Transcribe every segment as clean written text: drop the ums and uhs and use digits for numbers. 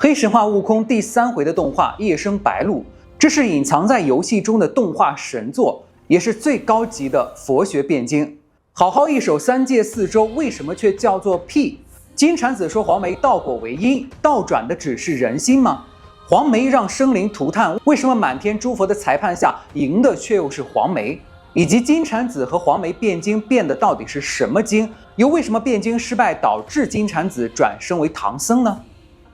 黑神话悟空第3回的动画《夜生白鹿》，这是隐藏在游戏中的动画神作，也是最高级的佛学辩经。好好一首三界四周，为什么却叫做屁？金蝉子说黄梅倒果为因，倒转的只是人心吗？黄梅让生灵涂炭，为什么满天诸佛的裁判下赢的却又是黄梅？以及金蝉子和黄梅辩经辩的到底是什么经？又为什么辩经失败导致金蝉子转生为唐僧呢？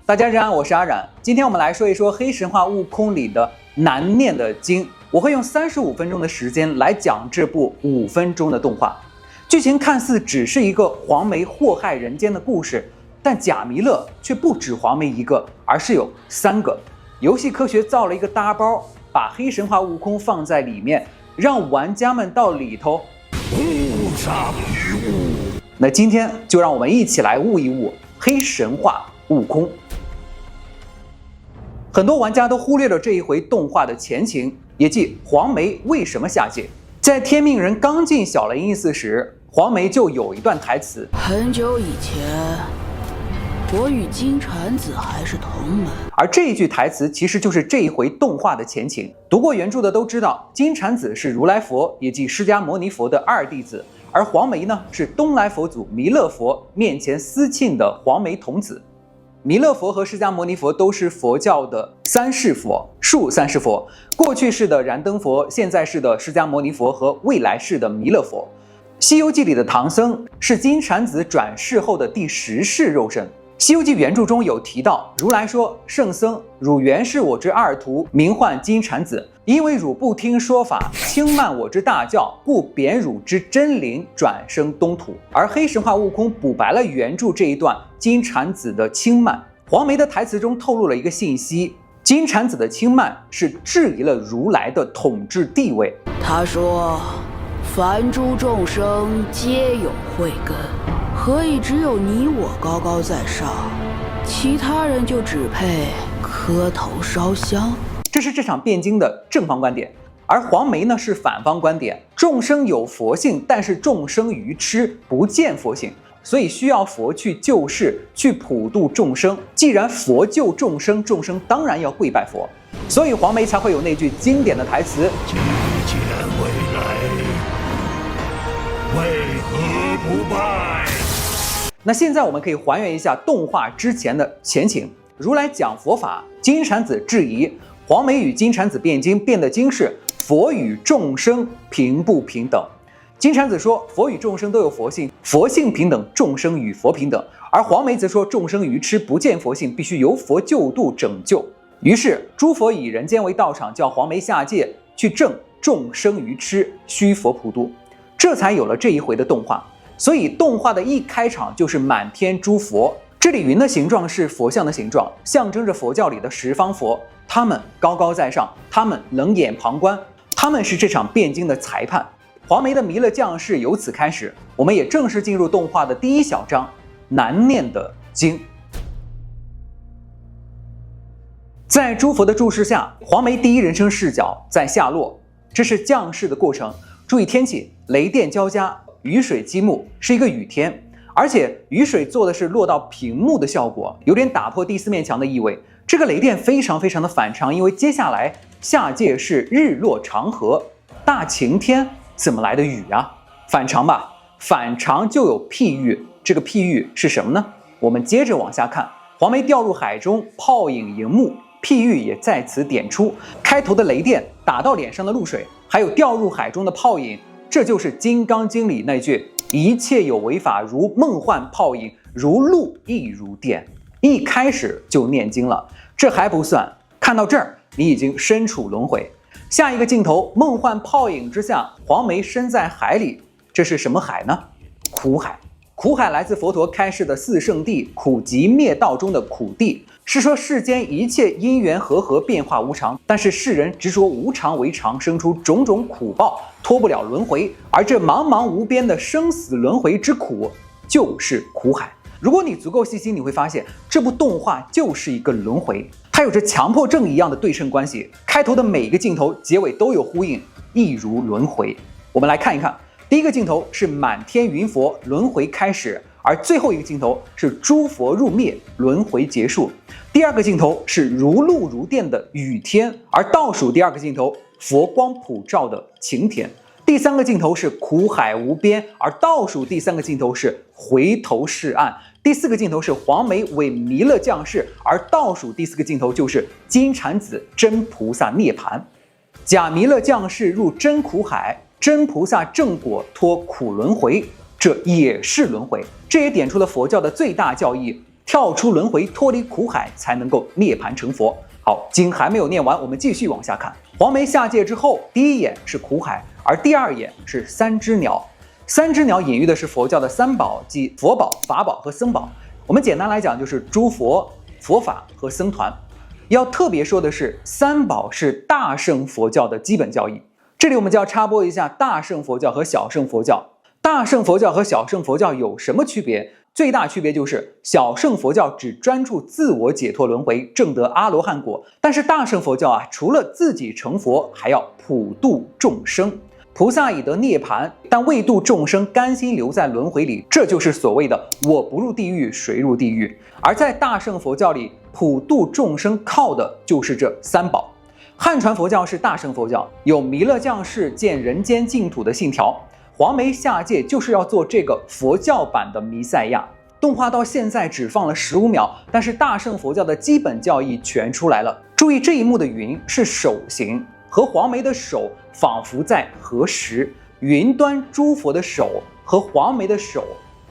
大家认安，我是阿冉。今天我们来说一说黑神话悟空里的难念的经。我会用35分钟的时间来讲这部5分钟的动画。剧情看似只是一个黄梅祸害人间的故事，但贾弥勒却不止黄梅一个，而是有3个。游戏科学造了一个大包，把黑神话悟空放在里面，让玩家们到里头悟上一悟。那今天就让我们一起来悟一悟黑神话悟空。很多玩家都忽略了这一回动画的前情，也即黄梅为什么下界。在天命人刚进小雷音寺时，黄梅就有一段台词：很久以前，我与金蝉子还是同门。而这一句台词其实就是这一回动画的前情。读过原著的都知道，金蝉子是如来佛，也即释迦牟尼佛的2弟子，而黄梅呢是东来佛祖弥勒佛面前私庆的黄梅童子。弥勒佛和释迦牟尼佛都是佛教的三世佛，数三世佛，过去世的燃灯佛，现在世的释迦牟尼佛和未来世的弥勒佛。西游记里的唐僧是金蝉子转世后的第10世肉身。西游记原著中有提到，如来说：圣僧，汝原是我之2徒，名唤金蝉子，因为汝不听说法，轻慢我之大教，故贬汝之真灵，转生东土。而黑神话悟空补白了原著这一段金蝉子的轻慢。黄梅的台词中透露了一个信息：金蝉子的轻慢是质疑了如来的统治地位。他说：凡诸众生皆有慧根，何以只有你我高高在上，其他人就只配磕头烧香？这是这场辩经的正方观点。而黄梅呢是反方观点，众生有佛性，但是众生愚痴，不见佛性，所以需要佛去救世，去普度众生。既然佛救众生，众生当然要跪拜佛，所以黄梅才会有那句经典的台词：既见未来，为何不拜？那现在我们可以还原一下动画之前的前情。如来讲佛法，金蝉子质疑，黄梅与金蝉子辩经，辩的经是佛与众生平不平等。金蝉子说佛与众生都有佛性，佛性平等，众生与佛平等。而黄梅则说众生愚痴，不见佛性，必须由佛救度拯救。于是诸佛以人间为道场，叫黄梅下界去正众生愚痴，需佛普度，这才有了这一回的动画。所以动画的一开场就是满天诸佛，这里云的形状是佛像的形状，象征着佛教里的10方佛，他们高高在上，他们冷眼旁观，他们是这场辩经的裁判。黄梅的弥勒降世由此开始，我们也正式进入动画的第1小章难念的经。在诸佛的注视下，黄梅第一人称视角在下落，这是降世的过程。注意天气，雷电交加，雨水积木，是一个雨天，而且雨水做的是落到屏幕的效果，有点打破第4面墙的意味。这个雷电非常的反常，因为接下来下界是日落长河，大晴天，怎么来的雨啊？反常吧，反常就有譬喻，这个譬喻是什么呢？我们接着往下看，黄梅掉入海中，泡影荧幕，譬喻也在此点出。开头的雷电打到脸上的露水，还有掉入海中的泡影，这就是《金刚经》里那句一切有为法，如梦幻泡影，如露亦如电。一开始就念经了，这还不算，看到这儿你已经身处轮回。下一个镜头，梦幻泡影之下，黄梅身在海里，这是什么海呢？苦海。苦海来自佛陀开示的4圣地，苦集灭道中的苦地，是说世间一切因缘和合，变化无常，但是世人执着无常为常，生出种种苦报，脱不了轮回。而这茫茫无边的生死轮回之苦，就是苦海。如果你足够细心，你会发现这部动画就是一个轮回，它有着强迫症一样的对称关系，开头的每一个镜头，结尾都有呼应，一如轮回。我们来看一看，第一个镜头是满天云佛，轮回开始，而最后一个镜头是诸佛入灭，轮回结束。第二个镜头是如露如电的雨天，而倒数第二个镜头佛光普照的晴天。第三个镜头是苦海无边，而倒数第三个镜头是回头是岸。第四个镜头是黄梅为弥勒降世，而倒数第四个镜头就是金蝉子真菩萨涅槃。假弥勒降世入真苦海，真菩萨正果脱苦轮回，这也是轮回。这也点出了佛教的最大教义：跳出轮回，脱离苦海，才能够涅槃成佛。好，经还没有念完，我们继续往下看。黄梅下界之后，第一眼是苦海，而第二眼是三只鸟。三只鸟隐喻的是佛教的三宝，即佛宝、法宝和僧宝。我们简单来讲，就是诸佛、佛法和僧团。要特别说的是，三宝是大乘佛教的基本教义。这里我们就要插播一下大乘佛教和小乘佛教。大乘佛教和小乘佛教有什么区别？最大区别就是小乘佛教只专注自我解脱轮回，证得阿罗汉果，但是大乘佛教除了自己成佛，还要普度众生。菩萨已得涅槃，但未度众生甘心留在轮回里，这就是所谓的我不入地狱谁入地狱。而在大乘佛教里，普度众生靠的就是这三宝。汉传佛教是大乘佛教，有弥勒降世见人间净土的信条。黄梅下界就是要做这个佛教版的弥赛亚。动画到现在只放了15秒，但是大乘佛教的基本教义全出来了。注意这一幕的云是手形，和黄梅的手仿佛在合十，云端诸佛的手和黄梅的手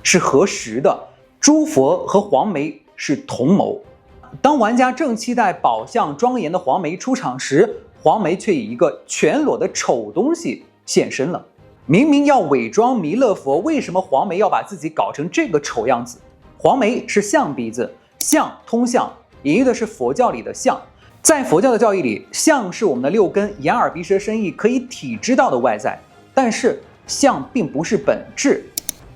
是合十的，诸佛和黄梅是同谋。当玩家正期待宝相庄严的黄梅出场时，黄梅却以一个全裸的丑东西现身了。明明要伪装弥勒佛，为什么黄梅要把自己搞成这个丑样子？黄梅是象鼻子，象通象，隐喻的是佛教里的象。在佛教的教义里，象是我们的六根眼耳鼻舌身意可以体知到的外在，但是象并不是本质。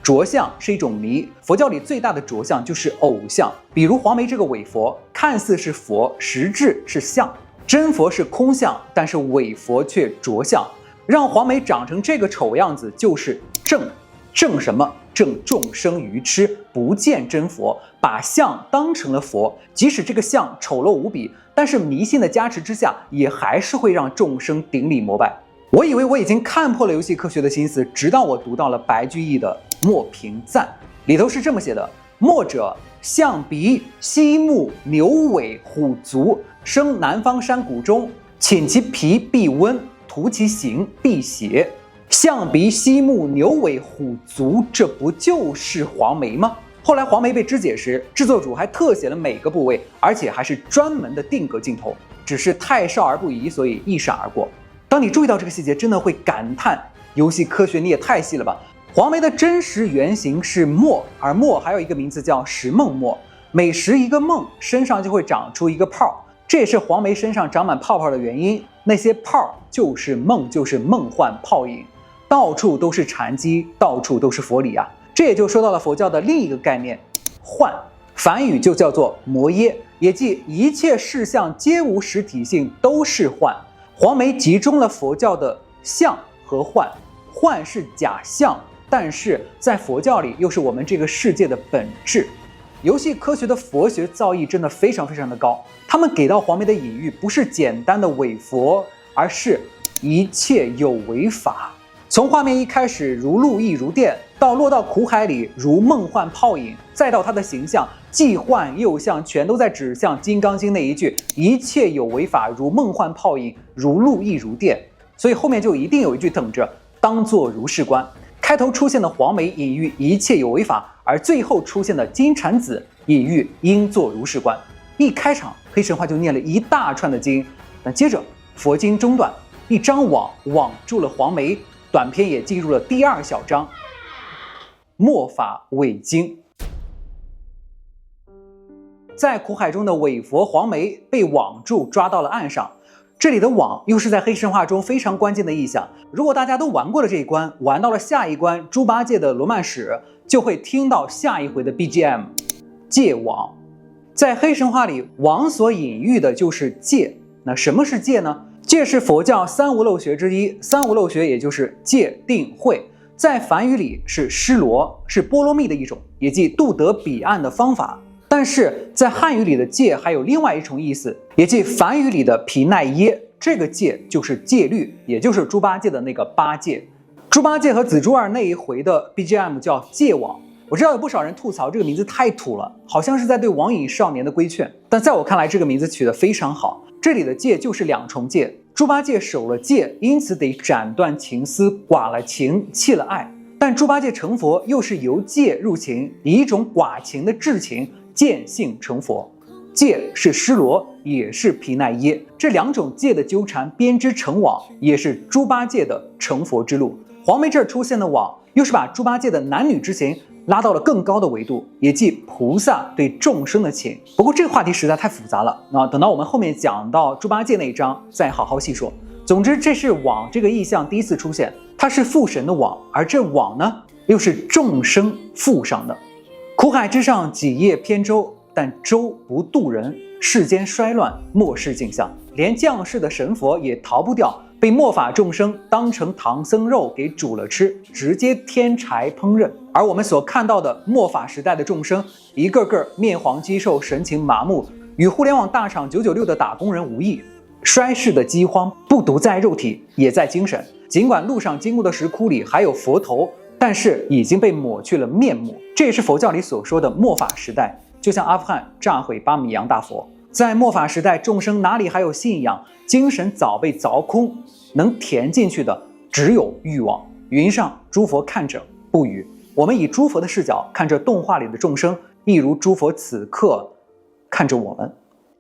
着相是一种迷，佛教里最大的着相就是偶像。比如黄梅这个伪佛，看似是佛，实质是相。真佛是空相，但是伪佛却着相。让黄梅长成这个丑样子就是正。正什么？正众生愚痴，不见真佛，把相当成了佛。即使这个相丑陋无比，但是迷信的加持之下，也还是会让众生顶礼膜拜。我以为我已经看破了游戏科学的心思，直到我读到了白居易的《墨评赞》，里头是这么写的：墨者，象鼻、犀目、牛尾、虎足，生南方山谷中，侵其皮必温，图其形必邪。象鼻、犀目、牛尾、虎足，这不就是黄梅吗？后来黄梅被肢解时，制作组还特写了每个部位，而且还是专门的定格镜头，只是太少儿不宜，所以一闪而过。当你注意到这个细节，真的会感叹游戏科学你也太细了吧。黄梅的真实原型是墨，而墨还有一个名字叫石梦墨，每石一个梦，身上就会长出一个泡，这也是黄梅身上长满泡泡的原因。那些泡就是梦，就是梦幻泡影，到处都是禅机，到处都是佛理啊。这也就说到了佛教的另一个概念幻，梵语就叫做摩耶，也即一切事相皆无实体性，都是幻。黄梅集中了佛教的相和幻，幻是假象，但是在佛教里又是我们这个世界的本质。游戏科学的佛学造诣真的非常非常的高，他们给到黄梅的隐喻不是简单的伪佛，而是一切有为法。从画面一开始如露亦如电，到落到苦海里如梦幻泡影，再到他的形象既幻又像，全都在指向《金刚经》那一句一切有为法如梦幻泡影，如露亦如电。所以后面就一定有一句等着，当作如是观。开头出现的黄梅隐喻一切有为法，而最后出现的金蝉子隐喻应作如是观。一开场黑神话就念了一大串的经，但接着佛经中断，一张网网住了黄梅，短片也进入了第二小章末法伪经。在苦海中的伪佛黄梅被网住，抓到了岸上。这里的网又是在黑神话中非常关键的意象。如果大家都玩过了这一关，玩到了下一关猪八戒的罗曼史，就会听到下一回的 BGM 戒网。在黑神话里，网所隐喻的就是戒。那什么是戒呢？戒是佛教三无漏学之一，三无漏学也就是戒定慧，在梵语里是尸罗，是波罗蜜的一种，也即渡得彼岸的方法。但是在汉语里的戒还有另外一重意思，也即梵语里的皮奈耶，这个戒就是戒律，也就是猪八戒的那个八戒。猪八戒和紫珠儿那一回的 BGM 叫戒网。我知道有不少人吐槽这个名字太土了，好像是在对网瘾少年的规劝，但在我看来这个名字取得非常好。这里的戒就是两重戒，猪八戒守了戒，因此得斩断情丝，剐了情，弃了爱。但猪八戒成佛又是由戒入情，以一种剐情的至情见性成佛。戒是施罗，也是毗奈耶，这两种戒的纠缠编织成网，也是猪八戒的成佛之路。黄梅这儿出现的网，又是把猪八戒的男女之情拉到了更高的维度，也即菩萨对众生的情。不过这个话题实在太复杂了，那等到我们后面讲到猪八戒那一章再好好细说。总之，这是网这个意象第一次出现，它是父神的网，而这网呢，又是众生附上的。苦海之上几叶扁舟，但舟不渡人。世间衰乱，末世镜像，连降世的神佛也逃不掉被末法众生当成唐僧肉给煮了吃，直接添柴烹饪。而我们所看到的末法时代的众生，一个个面黄肌瘦，神情麻木，与互联网大厂996的打工人无异。衰世的饥荒不独在肉体，也在精神。尽管路上经过的石窟里还有佛头，但是已经被抹去了面目。这也是佛教里所说的末法时代，就像阿富汗炸毁巴米扬大佛。在末法时代，众生哪里还有信仰？精神早被凿空，能填进去的只有欲望。云上诸佛看着不语。我们以诸佛的视角看着动画里的众生，亦如诸佛此刻看着我们。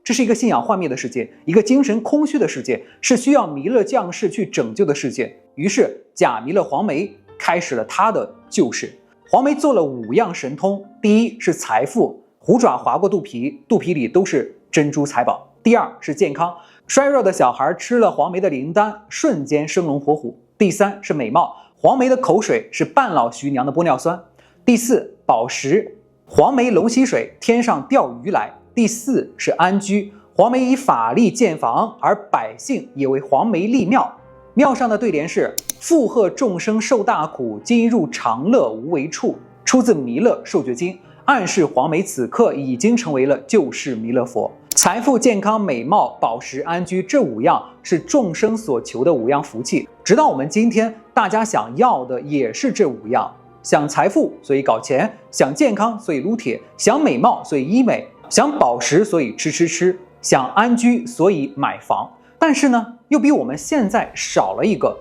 这是一个信仰幻灭的世界，一个精神空虚的世界，是需要弥勒降世去拯救的世界。于是假弥勒黄眉开始了他的救世。黄眉做了5样神通，第一是财富，虎爪划过肚皮，肚皮里都是珍珠财宝。第二是健康，衰弱的小孩吃了黄眉的灵丹，瞬间生龙活虎。第三是美貌，黄眉的口水是半老徐娘的玻尿酸。第四宝石，黄眉龙吸水，天上钓鱼来。第四是安居，黄眉以法力建房，而百姓也为黄眉立庙。庙上的对联是负荷众生受大苦，今入长乐无为处，出自弥勒受觉经，暗示黄眉此刻已经成为了救世弥勒佛。财富、健康、美貌、宝石、安居，这5样是众生所求的5样福气。直到我们今天，大家想要的也是这5样。想财富，所以搞钱；想健康，所以撸铁；想美貌，所以医美；想宝石，所以吃；想安居，所以买房。但是呢，又比我们现在少了一个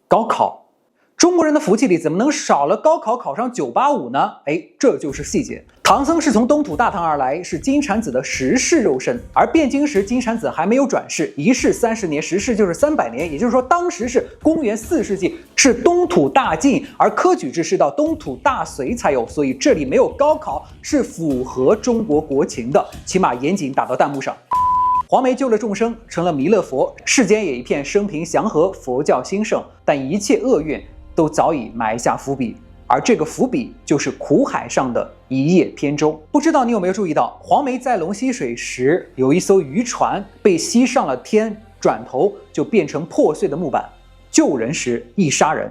高考。中国人的福气里怎么能少了高考考上985呢？这就是细节。唐僧是从东土大唐而来，是金蝉子的10世肉身，而汴京时金蝉子还没有转世，1世30年，10世就是300年，也就是说当时是公元4世纪，是东土大晋，而科举制是到东土大隋才有，所以这里没有高考是符合中国国情的，起码严谨打到弹幕上。黄眉救了众生，成了弥勒佛，世间也一片生平祥和，佛教兴盛，但一切厄运都早已埋下伏笔，而这个伏笔就是苦海上的一叶扁舟。不知道你有没有注意到，黄眉在龙吸水时，有一艘渔船被吸上了天，转头就变成破碎的木板。救人时亦杀人，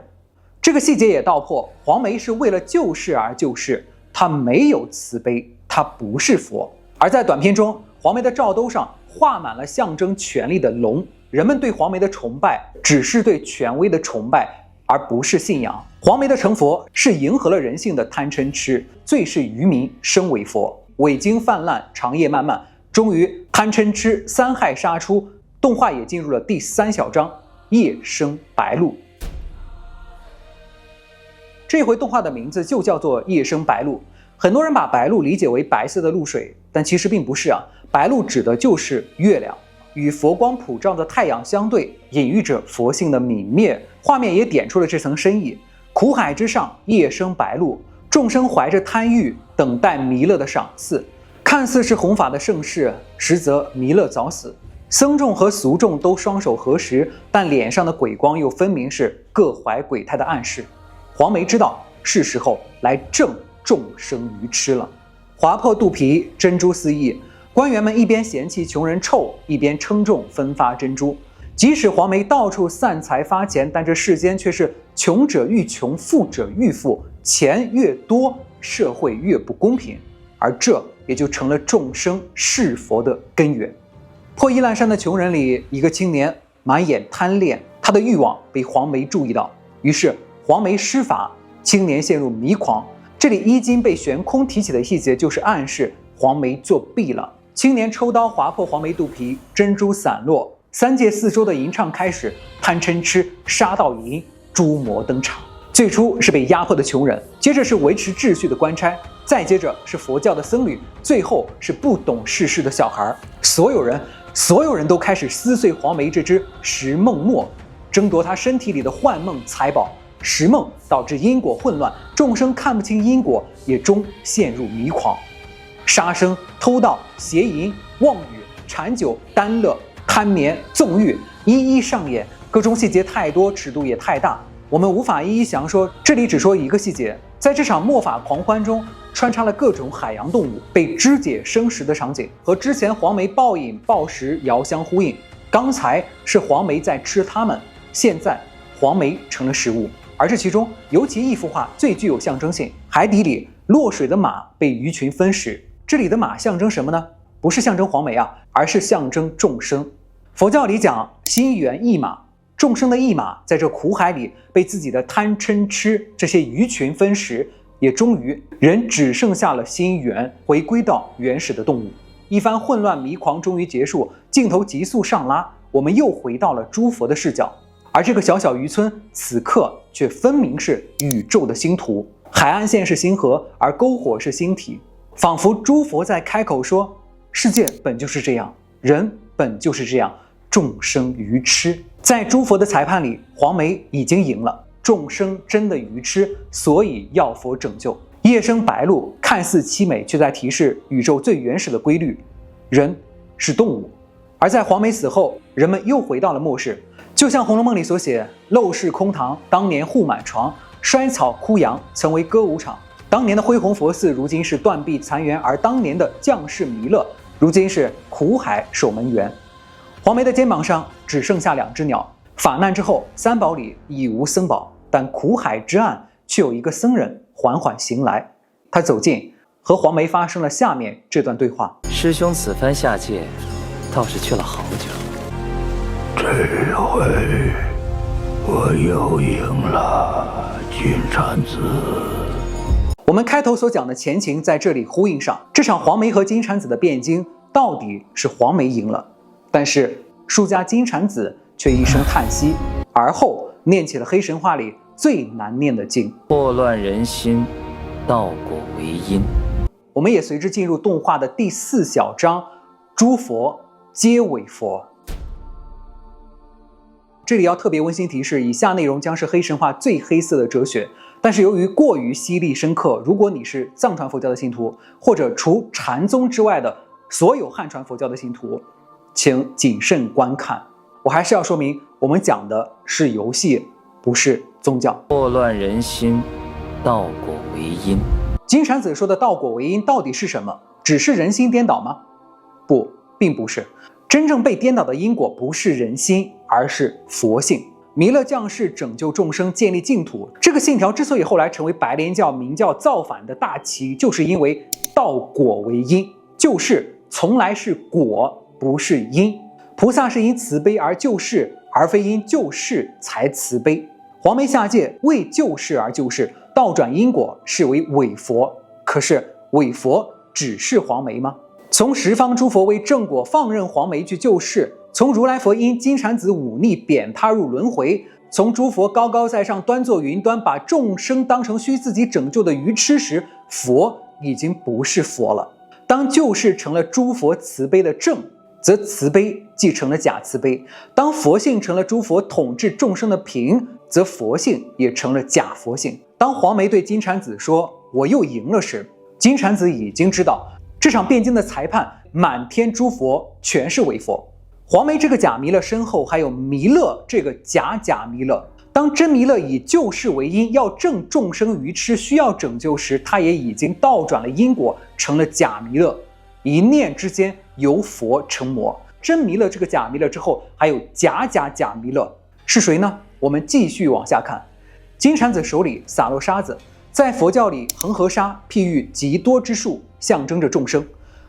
这个细节也道破黄眉是为了救世而救世，他没有慈悲，他不是佛。而在短片中，黄眉的罩兜上画满了象征权力的龙，人们对黄眉的崇拜只是对权威的崇拜，而不是信仰。黄眉的成佛是迎合了人性的贪嗔痴，最是愚民生为佛，伪经泛滥，长夜漫漫，终于贪嗔痴3害杀出。动画也进入了第3小章，夜生白鹿。这回动画的名字就叫做夜生白鹿。很多人把白鹿理解为白色的露水，但其实并不是啊。白鹿指的就是月亮，与佛光普照的太阳相对，隐喻着佛性的泯灭。画面也点出了这层深意。苦海之上，夜生白鹿，众生怀着贪欲，等待弥勒的赏赐。看似是弘法的盛世，实则弥勒早死。僧众和俗众都双手合十，但脸上的鬼光又分明是各怀鬼胎的暗示。黄眉知道是时候来正众生愚痴了。划破肚皮，珍珠四溢，官员们一边嫌弃穷人臭，一边称重分发珍珠。即使黄眉到处散财发钱，但这世间却是穷者愈穷，富者愈富，钱越多社会越不公平，而这也就成了众生是佛的根源。破衣烂衫的穷人里，一个青年满眼贪恋，他的欲望被黄梅注意到，于是黄梅施法，青年陷入迷狂。这里衣襟被悬空提起的细节，就是暗示黄梅作弊了。青年抽刀划破黄梅肚皮，珍珠散落。三界四周的吟唱开始，贪嗔痴杀盗淫，诸魔登场。最初是被压迫的穷人，接着是维持秩序的官差，再接着是佛教的僧侣，最后是不懂世事的小孩。所有人都开始撕碎黄梅这只食梦墨，争夺他身体里的幻梦财宝。食梦导致因果混乱，众生看不清因果，也终陷入迷狂。杀生、偷盗、邪淫、妄语、馋酒、耽乐、贪眠、纵欲一一上演，各种细节太多，尺度也太大，我们无法一一详说，这里只说一个细节。在这场末法狂欢中，穿插了各种海洋动物被肢解生食的场景，和之前黄梅暴饮暴食遥相呼应。刚才是黄梅在吃它们，现在黄梅成了食物。而这其中尤其一幅画最具有象征性，海底里落水的马被鱼群分食，这里的马象征什么呢？不是象征黄梅啊，而是象征众生。佛教里讲心猿意马，众生的意马在这苦海里被自己的贪嗔痴这些鱼群分食，也终于人只剩下了心猿，回归到原始的动物。一番混乱迷狂终于结束，镜头急速上拉，我们又回到了诸佛的视角。而这个小小渔村此刻却分明是宇宙的星图，海岸线是星河，而篝火是星体，仿佛诸佛在开口说，世界本就是这样，人本就是这样，众生愚痴。在诸佛的裁判里，黄梅已经赢了，众生真的愚痴，所以要佛拯救。夜生白露看似凄美，却在提示宇宙最原始的规律，人是动物。而在黄梅死后，人们又回到了末世，就像《红楼梦》里所写，陋室空堂，当年户满床，衰草枯杨，曾为歌舞场。当年的恢弘佛寺，如今是断壁残垣，而当年的将士弥勒，如今是苦海守门员。黄梅的肩膀上只剩下2只鸟，法难之后，三宝里已无僧宝，但苦海之岸却有一个僧人缓缓行来。他走近，和黄梅发生了下面这段对话：师兄此番下界，倒是去了好久。这回我又赢了金蝉子。我们开头所讲的前情在这里呼应上，这场黄梅和金蝉子的辩经到底是黄梅赢了，但是输家金蝉子却一声叹息，而后念起了黑神话里最难念的经：祸乱人心，道果为因。我们也随之进入动画的第4小章，诸佛皆伪佛。这里要特别温馨提示，以下内容将是黑神话最黑色的哲学，但是由于过于犀利深刻，如果你是藏传佛教的信徒，或者除禅宗之外的所有汉传佛教的信徒，请谨慎观看。我还是要说明，我们讲的是游戏，不是宗教。祸乱人心，道果为因。金蝉子说的道果为因到底是什么？只是人心颠倒吗？不，并不是。真正被颠倒的因果不是人心，而是佛性。弥勒降世拯救众生，建立净土，这个信条之所以后来成为白莲教明教造反的大旗，就是因为道果为因，救世从来是果，不是因。菩萨是因慈悲而救世，而非因救世才慈悲。黄梅下界为救世而救世，倒转因果视为伪佛。可是伪佛只是黄梅吗？从十方诸佛为正果，放任黄梅去救世；从如来佛因金蝉子忤逆贬他入轮回；从诸佛高高在上端坐云端，把众生当成需自己拯救的愚痴时，佛已经不是佛了。当救世成了诸佛慈悲的正，则慈悲即成了假慈悲；当佛性成了诸佛统治众生的平，则佛性也成了假佛性。当黄梅对金蝉子说我又赢了时，金蝉子已经知道这场辩经的裁判，满天诸佛全是伪佛。黄梅这个假弥勒身后还有弥勒这个假弥勒。当真弥勒以救世为因，要正众生愚痴需要拯救时，他也已经倒转了因果，成了假弥勒。一念之间由佛成魔。真弥勒这个假弥勒之后，还有假弥勒，是谁呢？我们继续往下看。金蝉子手里洒落沙子，在佛教里，恒河沙譬喻极多之树，象征着众生。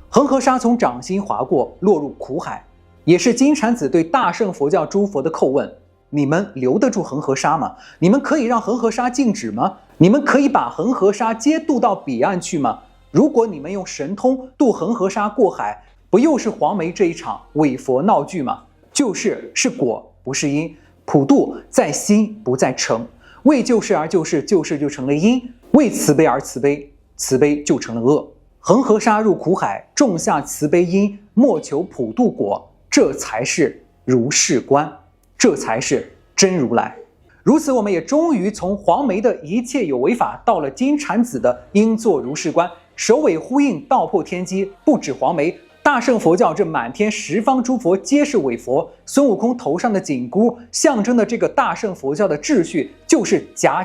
恒河沙从掌心划过，落入苦海，也是金蝉子对大乘佛教诸佛的叩问：你们留得住恒河沙吗？你们可以让恒河沙静止吗？你们可以把恒河沙接渡到彼岸去吗？如果你们用神通渡恒河沙过海，不又是黄梅这一场伪佛闹剧吗？救世是果，不是因。普渡在心，不在成。为救世而救世，救世就成了因；为慈悲而慈悲，慈悲就成了恶。恒河沙入苦海，种下慈悲因，莫求普渡果，这才是如是观，这才是真如来。如此，我们也终于从黄梅的一切有为法，到了金蝉子的应作如是观，首尾呼应，道破天机。不止黄梅，大乘佛教这满天十方诸佛皆是伪佛，孙悟空头上的紧箍象征的这个大乘佛教的秩序就是假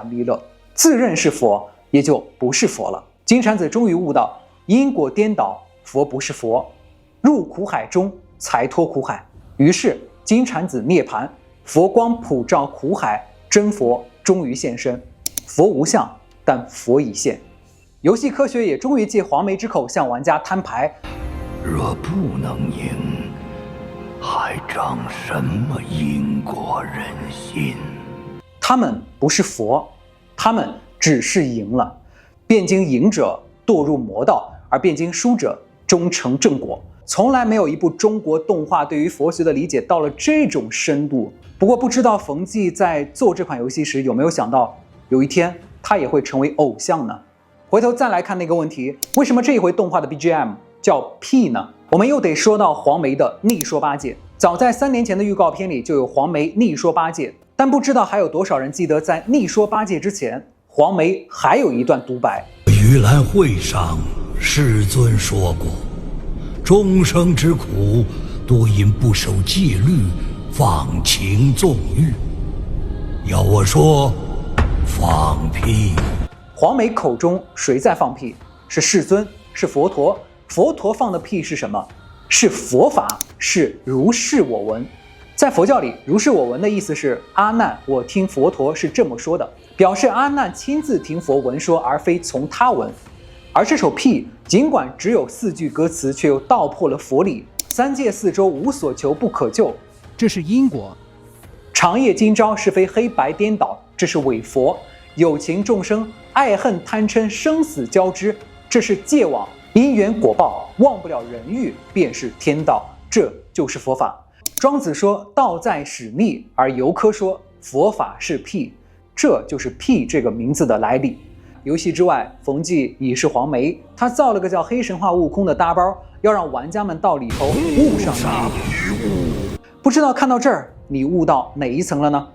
弥勒，自认是佛也就不是佛了。金蝉子终于悟到因果颠倒，佛不是佛，入苦海中才脱苦海。于是金蝉子涅槃，佛光普照苦海，真佛终于现身。佛无相，但佛已现。游戏科学也终于借黄梅之口向玩家摊牌：若不能赢，还长什么因果人心？他们不是佛，他们只是赢了。辩经赢者堕入魔道，而辩经输者终成正果。从来没有一部中国动画对于佛学的理解到了这种深度。不过不知道冯骥在做这款游戏时有没有想到，有一天他也会成为偶像呢？回头再来看那个问题，为什么这一回动画的 BGM 叫屁呢？我们又得说到黄梅的逆说八戒。早在3年前的预告片里就有黄梅逆说八戒，但不知道还有多少人记得，在逆说八戒之前，黄梅还有一段独白。盂兰会上，世尊说过，众生之苦，多因不守戒律，放情纵欲。要我说，放屁！黄梅口中谁在放屁？是世尊，是佛陀。佛陀放的屁是什么？是佛法，是如是我闻。在佛教里，如是我闻的意思是阿难，我听佛陀是这么说的，表示阿难亲自听佛闻说，而非从他闻。而这首屁尽管只有4句歌词，却又道破了佛理：三界四周无所求不可救，这是因果；长夜今朝是非黑白颠倒，这是伪佛；有情众生爱恨贪嗔生死交织，这是界网；因缘果报忘不了人欲，便是天道，这就是佛法。庄子说道在使逆，而游科说佛法是屁，这就是屁这个名字的来历。游戏之外，冯骥已是黄梅，他造了个叫黑神话悟空的搭包，要让玩家们到里头悟上去。不知道看到这儿你悟到哪一层了呢？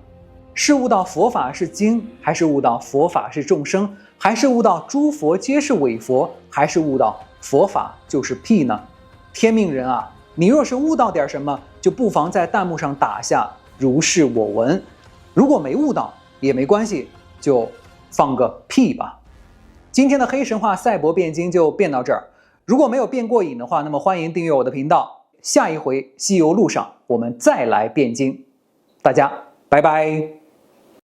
是悟到佛法是经，还是悟到佛法是众生，还是悟到诸佛皆是伪佛，还是悟到佛法就是屁呢？天命人啊，你若是悟到点什么，就不妨在弹幕上打下如是我闻。如果没悟到也没关系，就放个屁吧。今天的黑神话赛博辩经就辩到这儿。如果没有辩过瘾的话，那么欢迎订阅我的频道。下一回西游路上我们再来辩经。大家拜拜。